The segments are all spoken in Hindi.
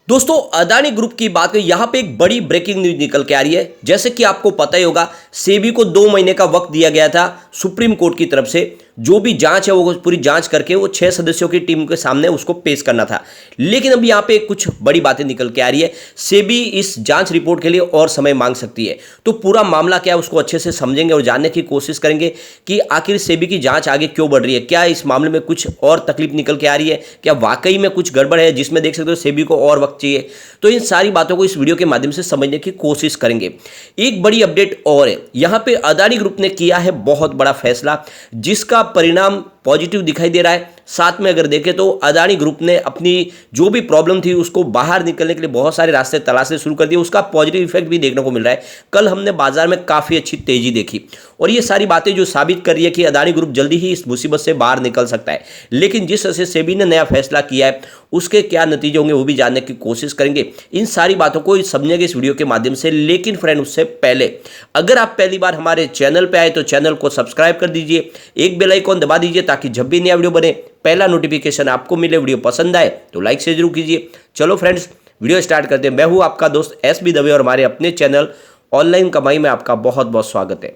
दोस्तों अदानी ग्रुप की बात करें यहां पे एक बड़ी ब्रेकिंग न्यूज निकल के आ रही है। जैसे कि आपको पता ही होगा, सेबी को 2 महीने का वक्त दिया गया था सुप्रीम कोर्ट की तरफ से। जो भी जांच है वो पूरी जांच करके वो 6 सदस्यों की टीम के सामने उसको पेश करना था। लेकिन अब यहां पे कुछ बड़ी बातें निकल के आ रही है। सेबी इस जांच रिपोर्ट के लिए और समय मांग सकती है। तो पूरा मामला क्या है उसको अच्छे से समझेंगे और जानने की कोशिश करेंगे कि आखिर सेबी की जांच आगे क्यों बढ़ रही है। क्या इस मामले में कुछ और तकलीफ निकल के आ रही है, क्या वाकई में कुछ गड़बड़ है जिसमें देख सकते हो सेबी को और वक्त चाहिए। तो इन सारी बातों को इस वीडियो के माध्यम से समझने की कोशिश करेंगे। एक बड़ी अपडेट और है, यहां पे अदानी ग्रुप ने किया है बहुत बड़ा फैसला जिसका परिणाम पॉजिटिव दिखाई दे रहा है। साथ में अगर देखें तो अदानी ग्रुप ने अपनी जो भी प्रॉब्लम थी उसको बाहर निकलने के लिए बहुत सारे रास्ते तलाशने शुरू कर दिए। उसका पॉजिटिव इफेक्ट भी देखने को मिल रहा है। कल हमने बाजार में काफी अच्छी तेजी देखी और ये सारी बातें जो साबित कर रही है कि अदानी ग्रुप जल्दी ही इस मुसीबत से बाहर निकल सकता है। लेकिन जिस तरह से सेबी ने नया फैसला किया है उसके क्या नतीजे होंगे वो भी जानने की कोशिश करेंगे। इन सारी बातों को समझेंगे इस वीडियो के माध्यम से। लेकिन फ्रेंड उससे पहले अगर आप पहली बार हमारे चैनल पे आए तो चैनल को सब्सक्राइब कर दीजिए, एक बेल आइकॉन दबा दीजिए ताकि जब भी नया वीडियो बने पहला नोटिफिकेशन आपको मिले। वीडियो पसंद आए तो लाइक से जरूर कीजिए। चलो फ्रेंड्स वीडियो स्टार्ट करते हैं। मैं हूं आपका दोस्त एस बी दवे और हमारे अपने चैनल ऑनलाइन कमाई में आपका बहुत बहुत स्वागत है।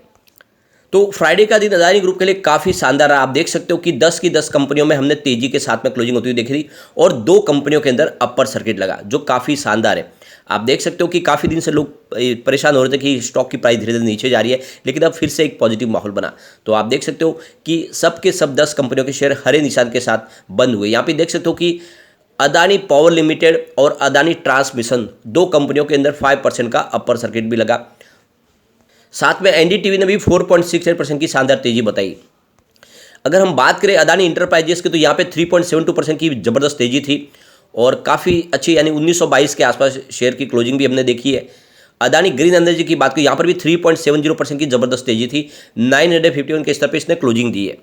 तो फ्राइडे का दिन अदानी ग्रुप के लिए काफी शानदार रहा। आप देख सकते हो कि 10 की 10 कंपनियों में हमने तेजी के साथ में क्लोजिंग होती हुई देखी थी और 2 कंपनियों के अंदर अपर सर्किट लगा जो काफी शानदार है। आप देख सकते हो कि काफी दिन से लोग परेशान हो रहे थे कि स्टॉक की प्राइस धीरे धीरे नीचे जा रही है, लेकिन अब फिर से एक पॉजिटिव माहौल बना। तो आप देख सकते हो कि सब के सब 10 कंपनियों के शेयर हरे निशान के साथ बंद हुए। यहाँ पे देख सकते हो कि अदानी पावर लिमिटेड और अदानी ट्रांसमिशन 2 कंपनियों के अंदर 5% का अपर सर्किट भी लगा। साथ में एनडीटीवी ने भी 4.68% की शानदार तेजी बताई। अगर हम बात करें अदानी इंटरप्राइजेस की तो यहाँ पे 3.72% की जबरदस्त तेजी थी और काफ़ी अच्छी यानी 1922 के आसपास शेयर की क्लोजिंग भी हमने देखी है। अदानी ग्रीन एनर्जी की बात करें यहाँ पर भी 3.70% की जबरदस्त तेजी थी। 951 के स्तर पर इसने क्लोजिंग दी है।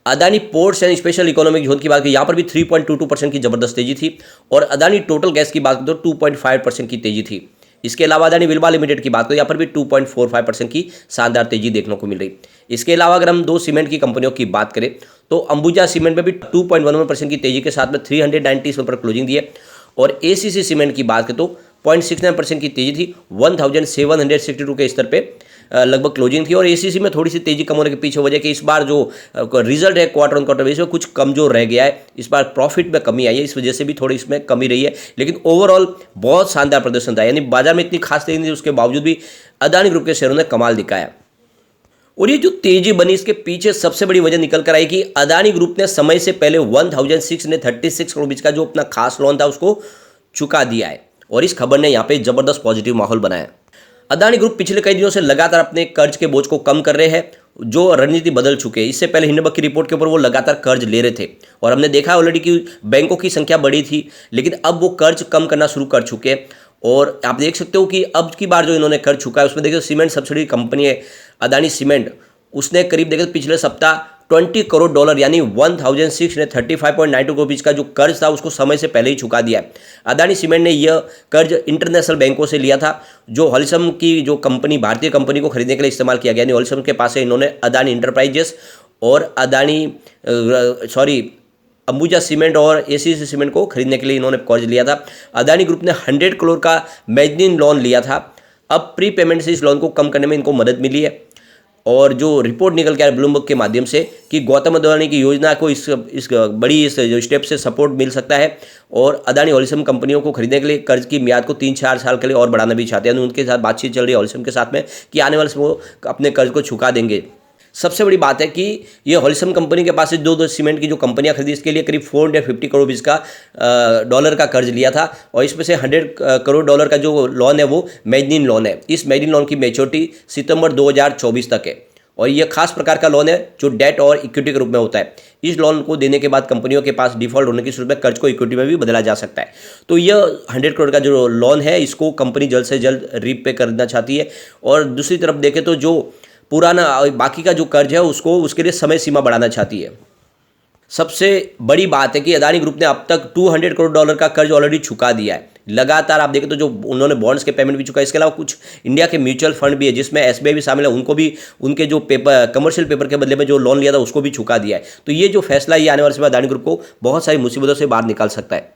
Adani ports and special economic zone की बात करें यहाँ पर भी 3.22% की जबरदस्त तेजी थी और अदानी टोटल गैस की बात करें तो 2.5% की तेजी थी। इसके अलावा अदानी विल्मा लिमिटेड की बात करें यहाँ पर भी 2.45% की शानदार तेजी देखने को मिल रही। इसके अलावा अगर हम 2 सीमेंट की कंपनियों की बात करें तो अंबुजा सीमेंट में भी 2.11% की तेजी के साथ में 390 पर क्लोजिंग दी है और एसीसी सीमेंट की बात करें तो 0.69% की तेजी थी। 1762 के स्तर पे लगभग क्लोजिंग थी और एसीसी में थोड़ी सी तेजी कम होने के पीछे वजह कि इस बार जो रिजल्ट है क्वार्टर ऑन क्वार्टर बेसिस में कुछ कमजोर रह गया है। इस बार प्रॉफिट में कमी आई है, इस वजह से भी थोड़ी इसमें कमी रही है। लेकिन ओवरऑल बहुत शानदार प्रदर्शन था, यानी बाजार में इतनी खास तेजी नहीं थी, उसके बावजूद भी अदानी ग्रुप के शेयरों ने कमाल दिखाया। और ये जो तेजी बनी इसके पीछे सबसे बड़ी वजह निकल कर आई कि अदानी ग्रुप ने समय से पहले 1636 करोड़ बीच का जो अपना खास लोन था उसको चुका दिया है और इस खबर ने यहाँ पे जबरदस्त पॉजिटिव माहौल बनाया। अदानी ग्रुप पिछले कई दिनों से लगातार अपने कर्ज के बोझ को कम कर रहे हैं, जो रणनीति बदल चुके हैं। इससे पहले हिंडनबर्ग की रिपोर्ट के ऊपर वो लगातार कर्ज ले रहे थे और हमने देखा ऑलरेडी कि बैंकों की संख्या बढ़ी थी, लेकिन अब वो कर्ज कम करना शुरू कर चुके हैं। और आप देख सकते हो कि अब की बार जो इन्होंने कर्ज चुका है उसमें देखिए सीमेंट सब्सिडी कंपनी है अदानी सीमेंट, उसने करीब देखे पिछले सप्ताह $20 करोड़ यानी 1635.92 करोड़ बीच का जो कर्ज था उसको समय से पहले ही चुका दिया है। अदानी सीमेंट ने यह कर्ज इंटरनेशनल बैंकों से लिया था जो हॉल्सम की जो कंपनी भारतीय कंपनी को खरीदने के लिए इस्तेमाल किया गया। यानी हॉल्सम के पास से इन्होंने अदानी इंटरप्राइजेस और अंबुजा सीमेंट और एसीसी सीमेंट को खरीदने के लिए इन्होंने कर्ज लिया था। अदानी ग्रुप ने 100 करोड़ का मेजनीन लोन लिया था। अब प्री पेमेंट से इस लोन को कम करने में इनको मदद मिली है और जो रिपोर्ट निकल के आया ब्लूमबर्ग के माध्यम से कि गौतम अदानी की योजना को इस बड़ी स्टेप से सपोर्ट मिल सकता है और अदानी हॉल्सम कंपनियों को खरीदने के लिए कर्ज की मियाद को 3-4 साल के लिए और बढ़ाना भी चाहते हैं। उनके साथ बातचीत चल रही है हॉल्सम के साथ में कि आने वाले समय वो अपने कर्ज को चुका देंगे। सबसे बड़ी बात है कि ये हॉल्सम कंपनी के पास से दो सीमेंट की जो कंपनियां खरीदी इसके लिए करीब 450 करोड़ बीच का डॉलर का कर्ज लिया था और इसमें से 100 करोड़ डॉलर का जो लोन है वो मेजनीन लोन है। इस मेजनीन लोन की मैच्योरिटी सितंबर 2024 तक है और यह खास प्रकार का लोन है जो डेट और इक्विटी के रूप में होता है। इस लोन को देने के बाद कंपनियों के पास डिफॉल्ट होने की सूरत में कर्ज को इक्विटी में भी बदला जा सकता है। तो यह 100 करोड़ का जो लोन है इसको कंपनी जल्द से जल्द रीपे करना चाहती है और दूसरी तरफ देखें तो जो पुराना बाकी का जो कर्ज है उसको उसके लिए समय सीमा बढ़ाना चाहती है। सबसे बड़ी बात है कि अदानी ग्रुप ने अब तक $200 करोड़ का कर्ज ऑलरेडी चुका दिया है। लगातार आप देखें तो जो उन्होंने बॉन्ड्स के पेमेंट भी चुका है। इसके अलावा कुछ इंडिया के म्यूचुअल फंड भी है जिसमें एसबीआई भी शामिल है, उनको भी उनके जो पेपर कमर्शियल पेपर के बदले में जो लोन लिया था उसको भी चुका दिया है। तो ये जो फैसला ये आने वाले समय अदानी ग्रुप को बहुत सारी मुसीबतों से बाहर निकाल सकता है।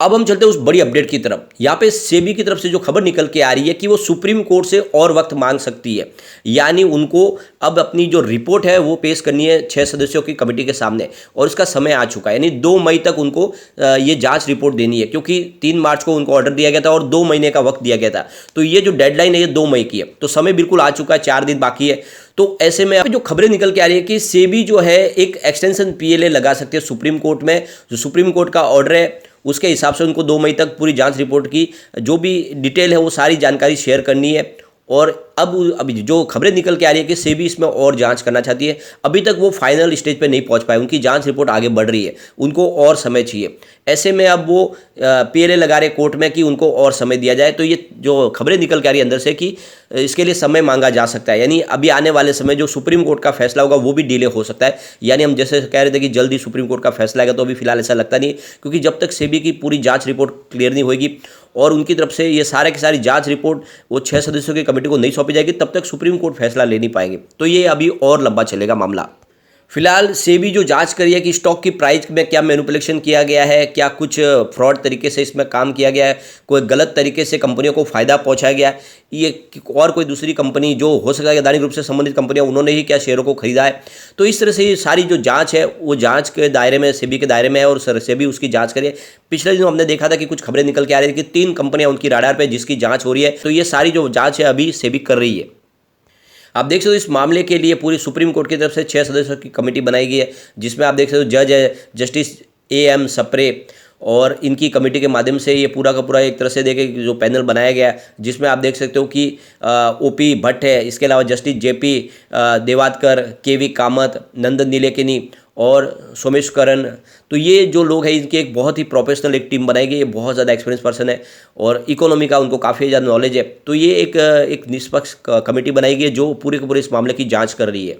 अब हम चलते हैं उस बड़ी अपडेट की तरफ। यहाँ पे सेबी की तरफ से जो खबर निकल के आ रही है कि वो सुप्रीम कोर्ट से और वक्त मांग सकती है, यानी उनको अब अपनी जो रिपोर्ट है वो पेश करनी है 6 सदस्यों की कमेटी के सामने, और इसका समय आ चुका है, यानी 2 मई तक उनको ये जांच रिपोर्ट देनी है, क्योंकि 3 मार्च को उनको ऑर्डर दिया गया था और 2 महीने का वक्त दिया गया था। तो ये जो डेडलाइन है ये 2 मई की है, तो समय बिल्कुल आ चुका है, 4 दिन बाकी है। तो ऐसे में जो खबरें निकल के आ रही है कि सेबी जो है एक एक्सटेंशन पीएलए लगा सकती है सुप्रीम कोर्ट में। जो सुप्रीम कोर्ट का ऑर्डर है उसके हिसाब से उनको 2 मई तक पूरी जांच रिपोर्ट की जो भी डिटेल है वो सारी जानकारी शेयर करनी है। और अब अभी जो खबरें निकल के आ रही है कि सेबी इसमें और जांच करना चाहती है। अभी तक वो फाइनल स्टेज पे नहीं पहुंच पाए, उनकी जांच रिपोर्ट आगे बढ़ रही है, उनको और समय चाहिए। ऐसे में अब वो पीएलए लगा रहे कोर्ट में कि उनको और समय दिया जाए। तो ये जो खबरें निकल के आ रही है अंदर से कि इसके लिए समय मांगा जा सकता है, यानी अभी आने वाले समय जो सुप्रीम कोर्ट का फैसला होगा वो भी डिले हो सकता है। यानी हम जैसे कह रहे थे कि जल्दी सुप्रीम कोर्ट का फैसला आएगा, तो अभी फिलहाल ऐसा लगता नहीं, क्योंकि जब तक सेबी की पूरी जांच रिपोर्ट क्लियर नहीं होगी और उनकी तरफ से ये सारे की सारी जांच रिपोर्ट वो 6 सदस्यों की कमेटी को नहीं सौंपी जाएगी, तब तक सुप्रीम कोर्ट फैसला ले नहीं पाएंगे। तो ये अभी और लंबा चलेगा मामला। फिलहाल सेबी जो जांच करी है कि स्टॉक की प्राइस में क्या मैनिपुलेशन किया गया है, क्या कुछ फ्रॉड तरीके से इसमें काम किया गया है, कोई गलत तरीके से कंपनियों को फायदा पहुंचाया गया है, ये और कोई दूसरी कंपनी जो हो सकता है अदानी ग्रुप से संबंधित कंपनियां उन्होंने ही क्या शेयरों को खरीदा है। तो इस तरह से ये सारी जो जांच है वो जांच के दायरे में सेबी के दायरे में है और सेबी उसकी जांच करिए। पिछले दिनों हमने देखा था कि कुछ खबरें निकल के आ रही थी कि 3 कंपनियां उनकी राडार पर जिसकी जाँच हो रही है। तो ये सारी जो जाँच है अभी सेबी कर रही है। आप देख सकते हो इस मामले के लिए पूरी सुप्रीम कोर्ट की तरफ से 6 सदस्यों की कमेटी बनाई गई है, जिसमें आप देख सकते हो जज है जस्टिस AM सप्रे, और इनकी कमेटी के माध्यम से ये पूरा का पूरा एक तरह से देखे जो पैनल बनाया गया है, जिसमें आप देख सकते हो कि OP भट्ट है, इसके अलावा जस्टिस JP देवादकर, KV कामत, नंदन नीलेकनी और सोमेश्वरन। तो ये जो लोग हैं इनकी एक बहुत ही प्रोफेशनल एक टीम बनाई गई है, बहुत ज़्यादा एक्सपीरियंस पर्सन है और इकोनॉमी का उनको काफ़ी ज़्यादा नॉलेज है। तो ये एक निष्पक्ष कमेटी बनाई गई है जो पूरे के पूरे इस मामले की जांच कर रही है।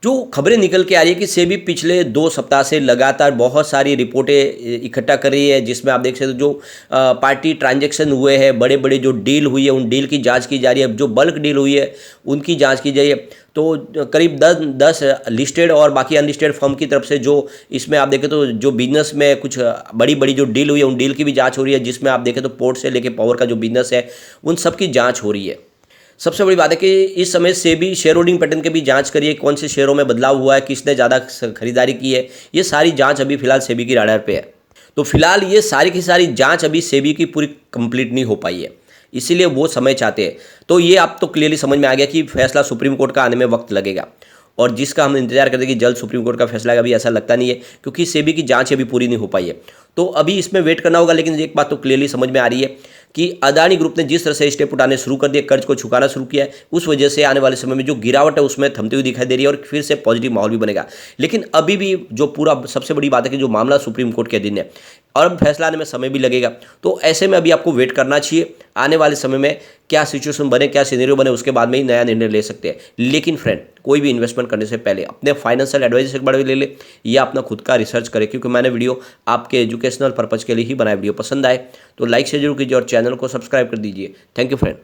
जो खबरें निकल के आ रही है कि सेबी पिछले 2 सप्ताह से लगातार बहुत सारी रिपोर्टें इकट्ठा कर रही है, जिसमें आप देख सकते हो जो पार्टी ट्रांजैक्शन हुए हैं, बड़े बड़े जो डील हुई है उन डील की जांच की जा रही है, जो बल्क डील हुई है उनकी जांच की जा रही है। तो करीब 10 लिस्टेड और बाकी अनलिस्टेड फर्म की तरफ से जो इसमें आप देखें तो जो बिजनेस में कुछ बड़ी बड़ी जो डील हुई है उन डील की भी जाँच हो रही है, जिसमें आप देखें तो पोर्ट से लेकर पावर का जो बिजनेस है उन सब की जाँच हो रही है। सबसे बड़ी बात है कि इस समय सेबी शेयर होल्डिंग पैटर्न की भी जांच करिए, कौन से शेयरों में बदलाव हुआ है, किसने ज़्यादा खरीदारी की है, ये सारी जांच अभी फिलहाल सेबी की राडार पे है। तो फिलहाल ये सारी की सारी जांच अभी सेबी की पूरी कंप्लीट नहीं हो पाई है, इसीलिए वो समय चाहते हैं। तो ये आप तो क्लियरली समझ में आ गया कि फैसला सुप्रीम कोर्ट का आने में वक्त लगेगा, और जिसका हम इंतजार करते हैं कि जल्द सुप्रीम कोर्ट का फैसला आएगा, अभी ऐसा लगता नहीं है, क्योंकि सेबी की जांच अभी पूरी नहीं हो पाई है। तो अभी इसमें वेट करना होगा। लेकिन एक बात तो क्लियरली समझ में आ रही है कि अदानी ग्रुप ने जिस तरह से स्टेप उठाने शुरू कर दिए, कर्ज को चुकाना शुरू किया है, उस वजह से आने वाले समय में जो गिरावट है उसमें थमती हुई दिखाई दे रही है और फिर से पॉजिटिव माहौल भी बनेगा। लेकिन अभी भी जो पूरा सबसे बड़ी बात है कि जो मामला सुप्रीम कोर्ट के अधीन है और अब फैसला आने में समय भी लगेगा। तो ऐसे में अभी आपको वेट करना चाहिए, आने वाले समय में क्या सिचुएशन बने, क्या सिनेरियो बने, उसके बाद में ही नया निर्णय ले सकते हैं। लेकिन फ्रेंड, कोई भी इन्वेस्टमेंट करने से पहले अपने फाइनेंशियल एडवाइजर एक बार ले ले या अपना खुद का रिसर्च करें, क्योंकि मैंने वीडियो आपके एजुकेशनल पर्पज़ के लिए ही बनाया। वीडियो पसंद आए तो लाइक शेयर जरूर कीजिए और चैनल को सब्सक्राइब कर दीजिए। Thank you friend.